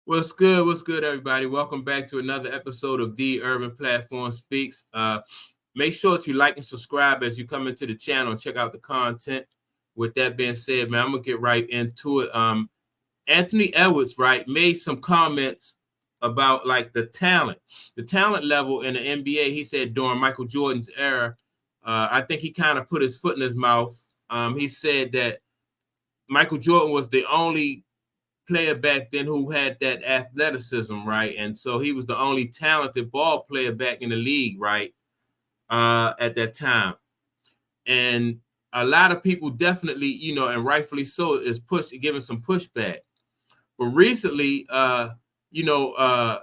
What's good? What's good, everybody? Welcome back to another episode of The Urban Platform Speaks. Make sure to like and subscribe as you come into the channel and check out the content. With that being said, man, I'm gonna get right into it. Anthony Edwards, right, made some comments about like the talent level in the NBA. He said during Michael Jordan's era, I think he kind of put his foot in his mouth. He said that Michael Jordan was the only player back then who had that athleticism, right? And so he was the only talented ball player back in the league, right? At that time. And a lot of people definitely, and rightfully so, is giving some pushback. But recently, you know, uh,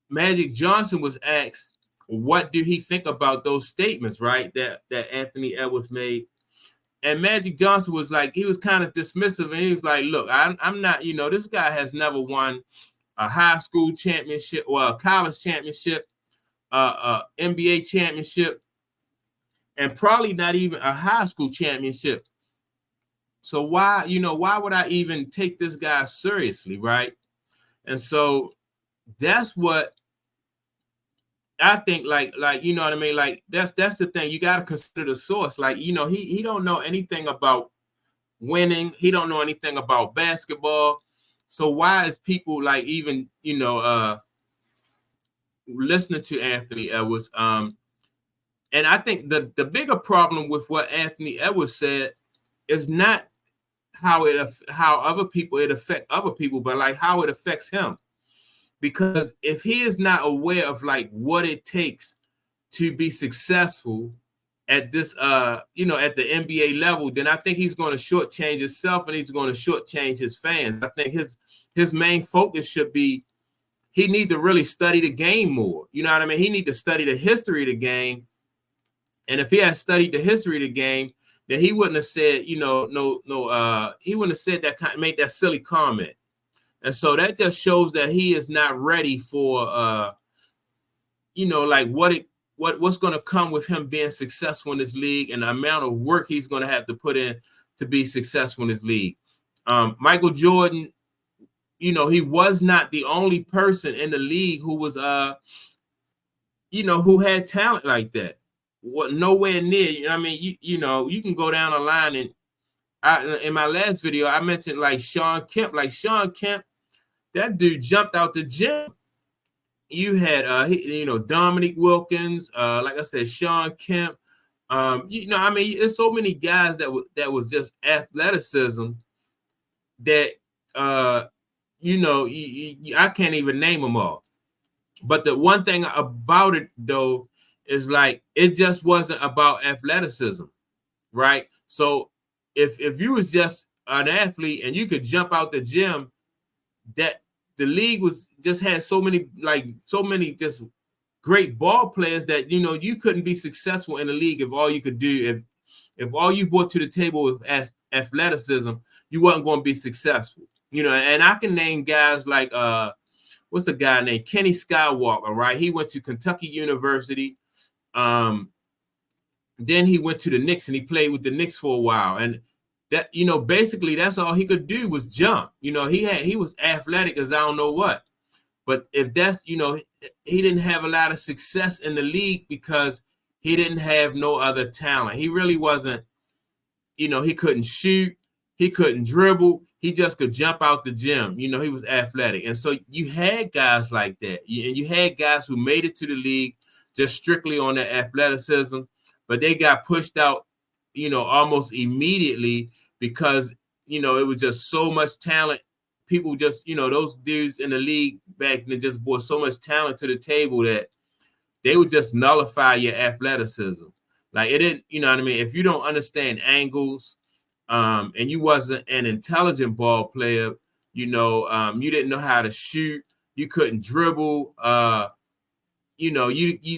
Magic Johnson was asked, what do he think about those statements, right? That Anthony Edwards made. And Magic Johnson was like, he was kind of dismissive, and he was like, look, I'm not, this guy has never won a high school championship or a college championship, NBA championship, and probably not even a high school championship. So why would I even take this guy seriously, right? And so that's what I think, like you know what I mean? Like that's the thing. You got to consider the source. Like, he don't know anything about winning. He don't know anything about basketball. So why is people like even listening to Anthony Edwards? And I think the bigger problem with what Anthony Edwards said is not how other people it affect other people, but like how it affects him. Because if he is not aware of like what it takes to be successful at this at the NBA level, then I think he's going to shortchange himself and he's going to shortchange his fans. I think his main focus should be he need to really study the game more. You know what I mean? He need to study the history of the game. And if he had studied the history of the game, then he wouldn't have said, he wouldn't have said that made that silly comment. And so that just shows that he is not ready for like what's going to come with him being successful in this league and the amount of work he's going to have to put in to be successful in this league. Michael Jordan, he was not the only person in the league who was who had talent like that. What nowhere near. I mean, you can go down the line, and in my last video I mentioned like Shawn Kemp. Like Shawn Kemp, that dude jumped out the gym. You had Dominique Wilkins, like I said, Shawn Kemp. I mean, there's so many guys that was just athleticism that I can't even name them all. But the one thing about it though is like it just wasn't about athleticism, right? So if you was just an athlete and you could jump out the gym, that the league was just had so many just great ball players that you couldn't be successful in the league if all you could do if all you brought to the table with athleticism, you wasn't going to be successful. And I can name guys like what's the guy named Kenny Skywalker, right? He went to Kentucky University. Then he went to the Knicks and he played with the Knicks for a while. And that, basically that's all he could do was jump. He was athletic as I don't know what. But if that's, he didn't have a lot of success in the league because he didn't have no other talent. He really wasn't, he couldn't shoot, he couldn't dribble, he just could jump out the gym. He was athletic. And so you had guys like that. And you had guys who made it to the league just strictly on their athleticism, but they got pushed out, almost immediately because, it was just so much talent. People just, those dudes in the league back then just brought so much talent to the table that they would just nullify your athleticism. Like it didn't, you know what I mean? If you don't understand angles, and you wasn't an intelligent ball player, you didn't know how to shoot, you couldn't dribble, you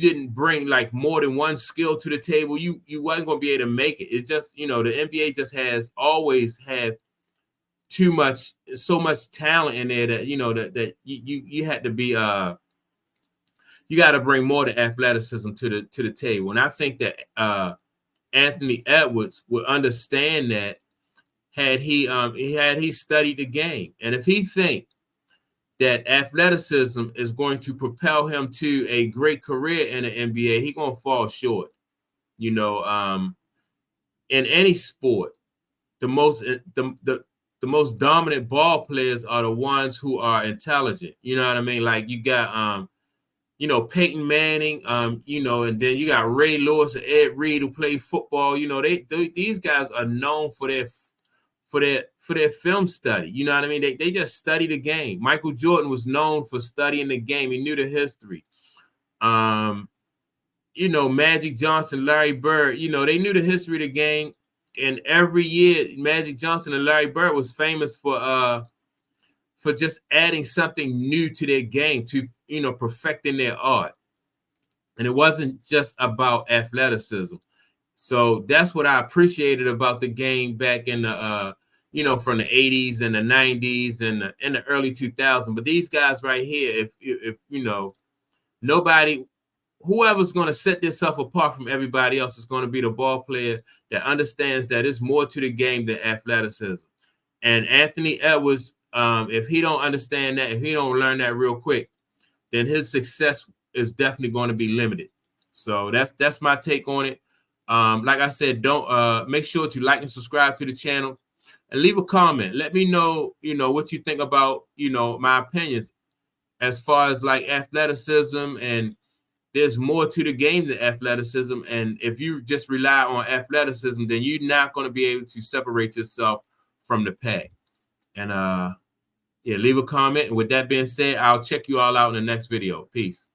didn't bring like more than one skill to the table, you wasn't going to be able to make it. It's just, the NBA just has always had so much talent in there that that you had to be you got to bring more to athleticism to the table. And I think that Anthony Edwards would understand that had he studied the game. And if he think that athleticism is going to propel him to a great career in the NBA, he's gonna fall short. You know, in any sport, the most dominant ball players are the ones who are intelligent. You know what I mean? Like you got you know, Peyton Manning, you know, and then you got Ray Lewis and Ed Reed who play football. You know, these guys are known for their film study. You know what I mean? They just study the game. Michael Jordan was known for studying the game. He knew the history. You know, Magic Johnson, Larry Bird, you know, they knew the history of the game. And every year, Magic Johnson and Larry Bird was famous for just adding something new to their game, to, you know, perfecting their art. And it wasn't just about athleticism. So that's what I appreciated about the game back in the you know, from the 80s and the 90s and in the early 2000s. But these guys right here, if you know, whoever's going to set this up apart from everybody else is going to be the ball player that understands that it's more to the game than athleticism. And Anthony Edwards, if he don't understand that, if he don't learn that real quick, then his success is definitely going to be limited. So that's my take on it. Like I said, don't make sure to like and subscribe to the channel and leave a comment. Let me know, you know, what you think about, you know, my opinions as far as like athleticism, and there's more to the game than athleticism. And if you just rely on athleticism, then you're not going to be able to separate yourself from the pack. And yeah, leave a comment. And with that being said, I'll check you all out in the next video. Peace.